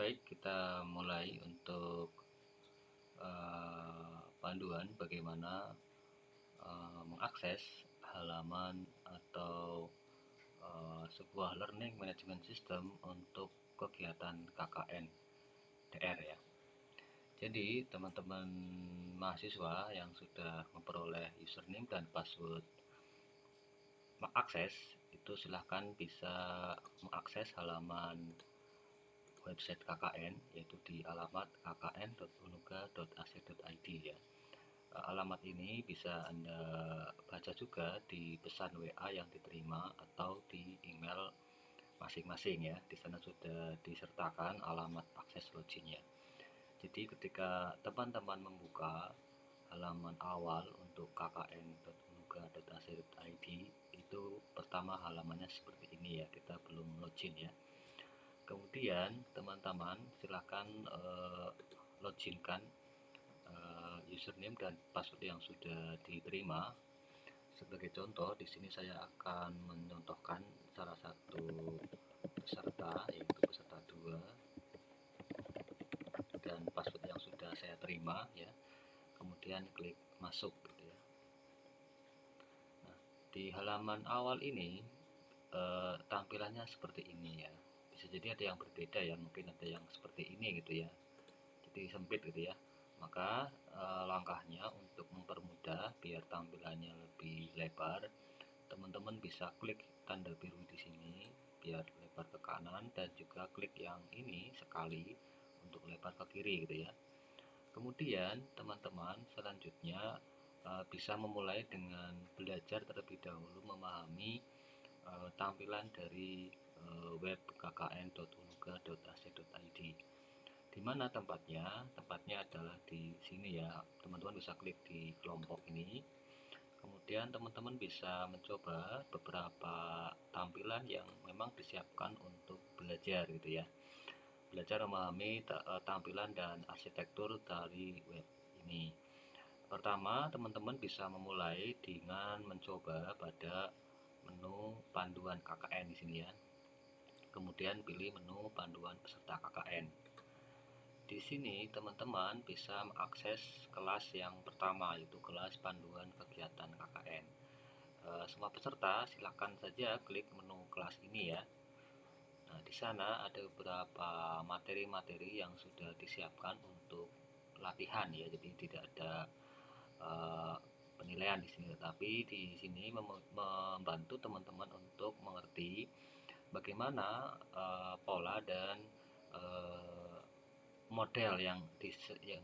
Baik, kita mulai untuk panduan bagaimana mengakses halaman atau sebuah learning management system untuk kegiatan KKN DR ya. Jadi teman-teman mahasiswa yang sudah memperoleh username dan password mengakses itu silahkan bisa mengakses halaman website KKN, yaitu di alamat kkn.unuga.ac.id ya. Alamat ini bisa Anda baca juga di pesan WA yang diterima atau di email masing-masing ya. Di sana sudah disertakan alamat akses loginnya. Jadi ketika teman-teman membuka halaman awal untuk kkn.unuga.ac.id, itu pertama halamannya seperti ini ya, kita belum login ya. Kemudian teman-teman silakan loginkan username dan password yang sudah diterima. Sebagai contoh, di sini saya akan mencontohkan salah satu peserta, yaitu peserta 2, dan password yang sudah saya terima ya. Kemudian klik masuk gitu ya. Nah, di halaman awal ini tampilannya seperti ini ya. Bisa jadi ada yang berbeda ya, mungkin ada yang seperti ini gitu ya, jadi sempit gitu ya. Maka langkahnya untuk mempermudah biar tampilannya lebih lebar, teman-teman bisa klik tanda biru di sini biar lebar ke kanan, dan juga klik yang ini sekali untuk lebar ke kiri gitu ya. Kemudian teman-teman selanjutnya bisa memulai dengan belajar terlebih dahulu memahami tampilan dari web kkn.unuga.ac.id. Di mana tempatnya? Tempatnya adalah di sini ya. Teman-teman bisa klik di kelompok ini. Kemudian teman-teman bisa mencoba beberapa tampilan yang memang disiapkan untuk belajar gitu ya. Belajar memahami tampilan dan arsitektur dari web ini. Pertama, teman-teman bisa memulai dengan mencoba pada menu panduan KKN di sini ya. Kemudian pilih menu panduan peserta KKN. Di sini teman-teman bisa mengakses kelas yang pertama, yaitu kelas panduan kegiatan KKN. Semua peserta silakan saja klik menu kelas ini ya. Nah, di sana ada beberapa materi-materi yang sudah disiapkan untuk latihan ya. Jadi tidak ada penilaian di sini, tetapi di sini membantu teman-teman untuk mengerti bagaimana pola dan model yang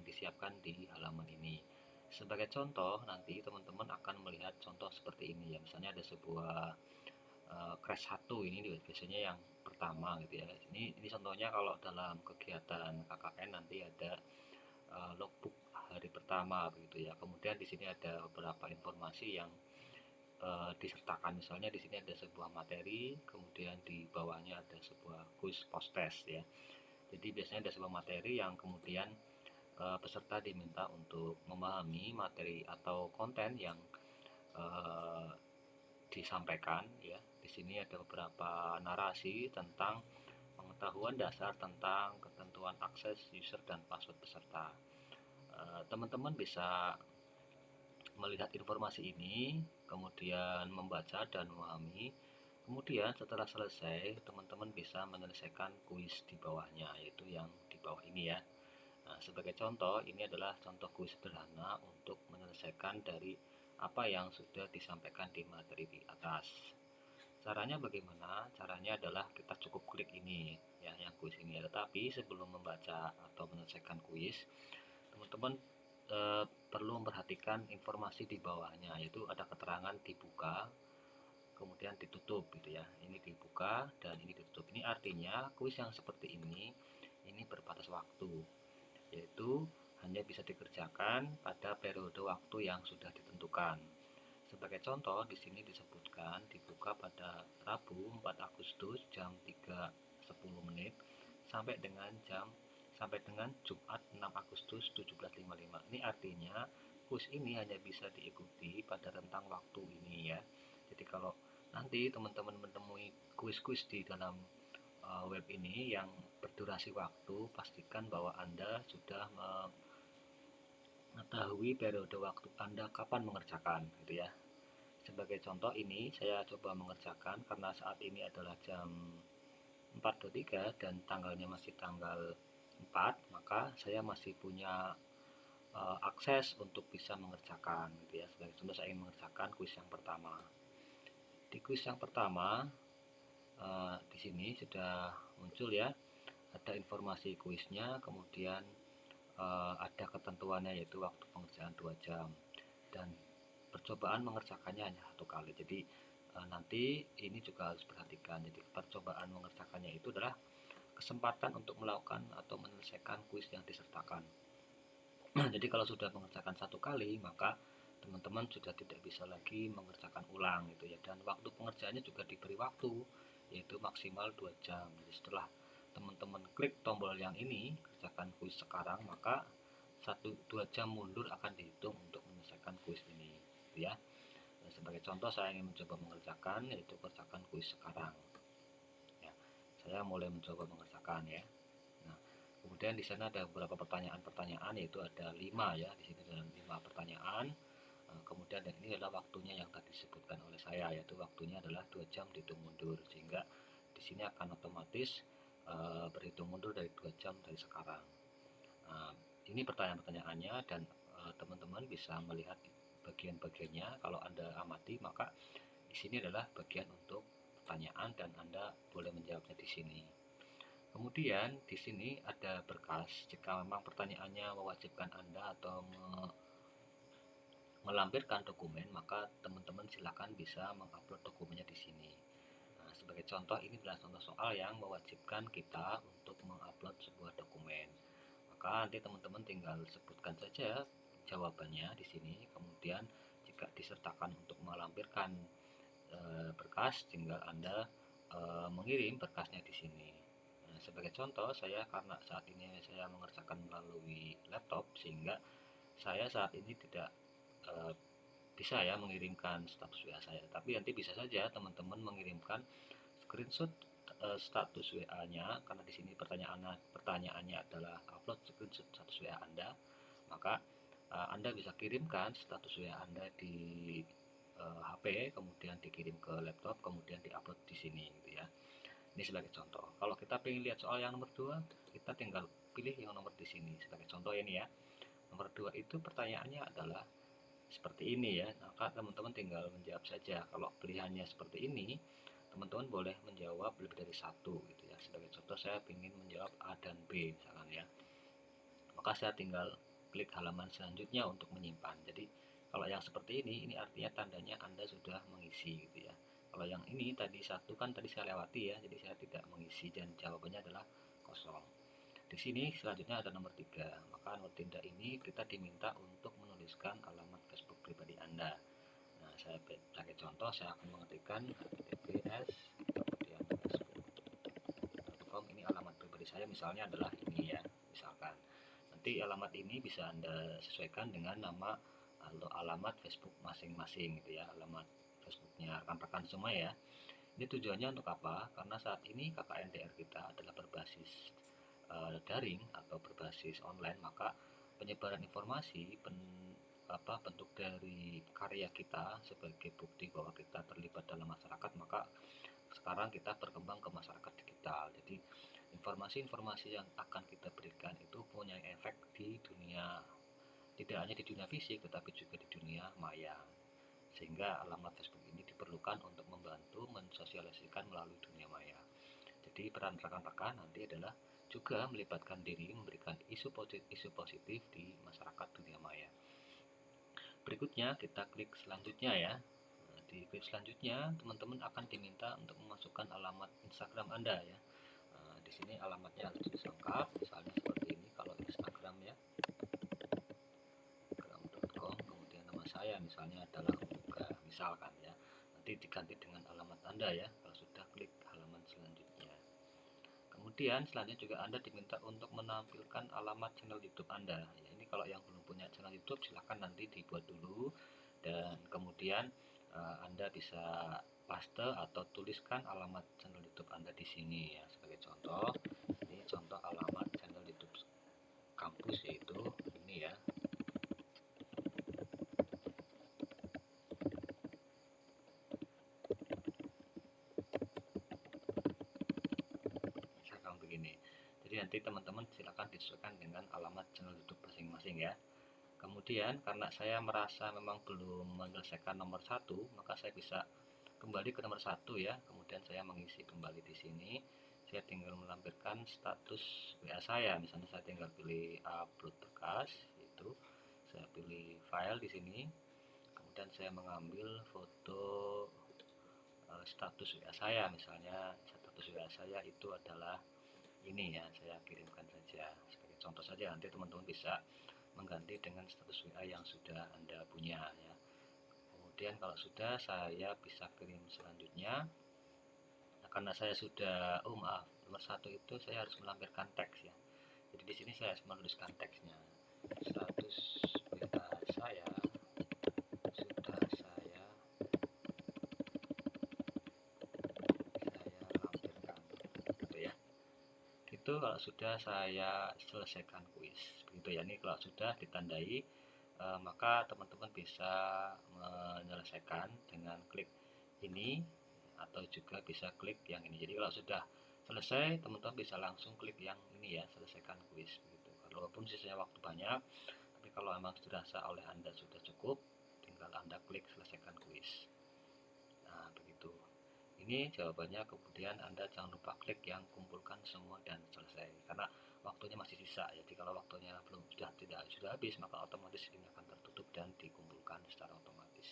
disiapkan di halaman ini. Sebagai contoh, nanti teman-teman akan melihat contoh seperti ini ya. Misalnya ada sebuah crash 1, ini biasanya yang pertama gitu ya. Ini contohnya kalau dalam kegiatan KKN nanti ada logbook hari pertama begitu ya. Kemudian di sini ada beberapa informasi yang disertakan. Misalnya di sini ada sebuah materi, kemudian di bawahnya ada sebuah quiz post test ya. Jadi biasanya ada sebuah materi yang kemudian peserta diminta untuk memahami materi atau konten yang disampaikan ya. Di sini ada beberapa narasi tentang pengetahuan dasar tentang ketentuan akses user dan password peserta. Teman-teman bisa melihat informasi ini, kemudian membaca dan memahami. Kemudian setelah selesai, teman-teman bisa menyelesaikan kuis di bawahnya, yaitu yang di bawah ini ya. Nah, sebagai contoh, ini adalah contoh kuis sederhana untuk menyelesaikan dari apa yang sudah disampaikan di materi di atas. Caranya bagaimana? Caranya adalah kita cukup klik ini ya, yang kuis ini. Tetapi sebelum membaca atau menyelesaikan kuis, teman-teman perlu memperhatikan informasi di bawahnya, yaitu ada keterangan dibuka, kemudian ditutup gitu ya. Ini dibuka dan ini ditutup. Ini artinya kuis yang seperti ini berbatas waktu, yaitu hanya bisa dikerjakan pada periode waktu yang sudah ditentukan. Sebagai contoh, di sini disebutkan dibuka pada Rabu 4 Agustus jam 3.10 menit sampai dengan Jumat 6 Agustus 17.55. Ini artinya kuis ini hanya bisa diikuti pada rentang waktu ini ya. Jadi kalau nanti teman-teman menemui kuis-kuis di dalam web ini yang berdurasi waktu, pastikan bahwa Anda sudah mengetahui periode waktu Anda kapan mengerjakan, gitu ya. Sebagai contoh ini saya coba mengerjakan karena saat ini adalah jam 4.23 dan tanggalnya masih tanggal 4, maka saya masih punya akses untuk bisa mengerjakan, gitu ya. Sebagai contoh saya ingin mengerjakan kuis yang pertama. Di kuis yang pertama di sini sudah muncul ya, ada informasi kuisnya, kemudian ada ketentuannya yaitu waktu pengerjaan 2 jam dan percobaan mengerjakannya hanya 1 kali. Jadi nanti ini juga harus perhatikan. Jadi percobaan mengerjakannya itu adalah kesempatan untuk melakukan atau menyelesaikan kuis yang disertakan. Jadi kalau sudah mengerjakan 1 kali, maka teman-teman sudah tidak bisa lagi mengerjakan ulang gitu ya. Dan waktu pengerjaannya juga diberi waktu, yaitu maksimal 2 jam. Jadi setelah teman-teman klik tombol yang ini, kerjakan kuis sekarang, maka 1-2 jam mundur akan dihitung untuk menyelesaikan kuis ini, gitu ya. Nah, sebagai contoh saya ingin mencoba mengerjakan, yaitu kerjakan kuis sekarang. Ya, saya mulai mencoba mengerjakan ya. Nah, kemudian di sana ada beberapa pertanyaan-pertanyaan, yaitu ada 5 ya. Di sini ada 5 pertanyaan. Kemudian dan ini adalah waktunya yang tadi disebutkan oleh saya, yaitu waktunya adalah 2 jam dihitung mundur, sehingga di sini akan otomatis berhitung mundur dari 2 jam dari sekarang. Ini pertanyaan-pertanyaannya dan teman-teman bisa melihat bagian-bagiannya. Kalau Anda amati, maka di sini adalah bagian untuk pertanyaan dan Anda boleh menjawabnya di sini. Kemudian di sini ada berkas. Jika memang pertanyaannya mewajibkan Anda atau melampirkan dokumen, maka teman-teman silakan bisa mengupload dokumennya di sini. Nah, sebagai contoh, ini adalah contoh soal yang mewajibkan kita untuk mengupload sebuah dokumen. Maka nanti teman-teman tinggal sebutkan saja jawabannya di sini. Kemudian jika disertakan untuk melampirkan berkas, tinggal Anda mengirim berkasnya di sini. Nah, sebagai contoh, saya karena saat ini saya mengerjakan melalui laptop, sehingga saya saat ini tidak bisa ya mengirimkan status WA saya. Tapi nanti bisa saja teman-teman mengirimkan screenshot status WA-nya, karena di sini pertanyaannya adalah upload screenshot status WA Anda. Maka Anda bisa kirimkan status WA Anda di HP, kemudian dikirim ke laptop, kemudian diupload di sini gitu ya. Ini sebagai contoh. Kalau kita ingin lihat soal yang nomor 2, kita tinggal pilih yang nomor di sini. Sebagai contoh ini ya. Nomor 2 itu pertanyaannya adalah seperti ini ya, maka teman-teman tinggal menjawab saja. Kalau pilihannya seperti ini, teman-teman boleh menjawab lebih dari satu gitu ya. Sebagai contoh, saya ingin menjawab A dan B misalkan ya, maka saya tinggal klik halaman selanjutnya untuk menyimpan. Jadi kalau yang seperti ini artinya tandanya Anda sudah mengisi gitu ya. Kalau yang ini tadi satu kan tadi saya lewati ya, jadi saya tidak mengisi dan jawabannya adalah kosong. Di sini selanjutnya ada nomor 3. Maka nomor 3 ini kita diminta untuk menuliskan alamat Facebook pribadi Anda. Nah, saya sebagai contoh saya akan mengetikkan https kemudian facebook.com. Ini alamat pribadi saya, misalnya adalah ini ya, misalkan. Nanti alamat ini bisa Anda sesuaikan dengan nama atau alamat Facebook masing-masing gitu ya, alamat Facebooknya rekan-rekan semua ya. Ini tujuannya untuk apa? Karena saat ini KKNDR kita adalah berbasis daring atau berbasis online, maka penyebaran informasi bentuk dari karya kita sebagai bukti bahwa kita terlibat dalam masyarakat, maka sekarang kita berkembang ke masyarakat digital. Jadi informasi-informasi yang akan kita berikan itu punya efek di dunia, tidak hanya di dunia fisik tetapi juga di dunia maya, sehingga alamat Facebook ini diperlukan untuk membantu mensosialisasikan melalui dunia maya. Jadi peran rekan-rekan nanti adalah juga melibatkan diri memberikan isu positif di masyarakat dunia maya. Berikutnya kita klik selanjutnya ya. Di klik selanjutnya teman-teman akan diminta untuk memasukkan alamat Instagram Anda ya. Di sini alamatnya harus lengkap, misalnya seperti ini kalau Instagram ya, instagram.com, kemudian nama saya misalnya adalah Uga misalkan ya. Nanti diganti dengan alamat Anda ya kalau sudah klik halaman selanjutnya. Kemudian selanjutnya juga Anda diminta untuk menampilkan alamat channel YouTube Anda. Ya, ini kalau yang belum punya channel YouTube silahkan nanti dibuat dulu, dan kemudian Anda bisa paste atau tuliskan alamat channel YouTube Anda di sini ya. Sebagai contoh, ini sini. Jadi nanti teman-teman silakan disesuaikan dengan alamat channel YouTube masing-masing ya. Kemudian karena saya merasa memang belum menyelesaikan nomor 1, maka saya bisa kembali ke nomor 1 ya. Kemudian saya mengisi kembali di sini. Saya tinggal melampirkan status WA saya. Misalnya saya tinggal pilih upload berkas, itu saya pilih file di sini. Kemudian saya mengambil foto status WA saya. Misalnya status WA saya itu adalah ini ya, saya kirimkan saja sebagai contoh saja. Nanti teman-teman bisa mengganti dengan status WA yang sudah Anda punya ya. Kemudian kalau sudah, saya bisa kirim selanjutnya. Nah, karena saya sudah maaf, nomor 1 itu saya harus melampirkan teks ya. Jadi di sini saya harus menuliskan teksnya. Status WA saya sudah saya lampirkan gitu ya. Itu kalau sudah saya selesaikan kuis begitu ya. Ini kalau sudah ditandai, maka teman-teman bisa menyelesaikan dengan klik ini atau juga bisa klik yang ini. Jadi kalau sudah selesai, teman-teman bisa langsung klik yang ini ya, selesaikan kuis begitu. Walaupun sisanya waktu banyak, tapi kalau memang dirasa oleh Anda sudah cukup, tinggal Anda klik selesaikan kuis. Nah, begitu. Ini jawabannya, kemudian Anda jangan lupa klik yang kumpulkan semua dan selesai. Karena waktunya masih sisa. Jadi kalau waktunya belum sudah habis, maka otomatis ini akan tertutup dan dikumpulkan secara otomatis.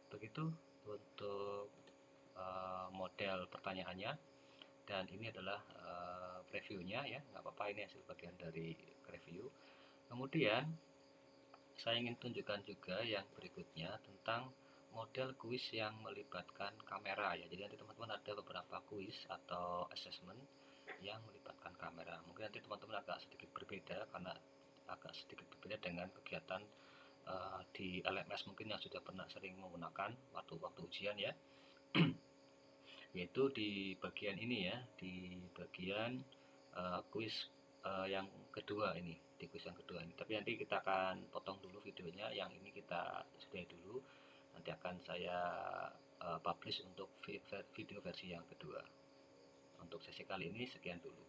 Begitu untuk model pertanyaannya, dan ini adalah previewnya ya, nggak apa-apa, ini hasil bagian dari review. Kemudian saya ingin tunjukkan juga yang berikutnya tentang model kuis yang melibatkan kamera ya. Jadi nanti teman-teman ada beberapa kuis atau assessment yang melibatkan kamera. Mungkin nanti teman-teman agak sedikit berbeda karena agak sedikit berbeda dengan kegiatan di LMS mungkin yang sudah pernah sering menggunakan waktu ujian ya. Yaitu di bagian ini ya, di bagian kuis yang kedua ini, di kuis yang kedua ini. Tapi nanti kita akan potong dulu videonya, yang ini kita sudahi dulu. Nanti akan saya publish untuk video versi yang kedua. Untuk sesi kali ini sekian dulu.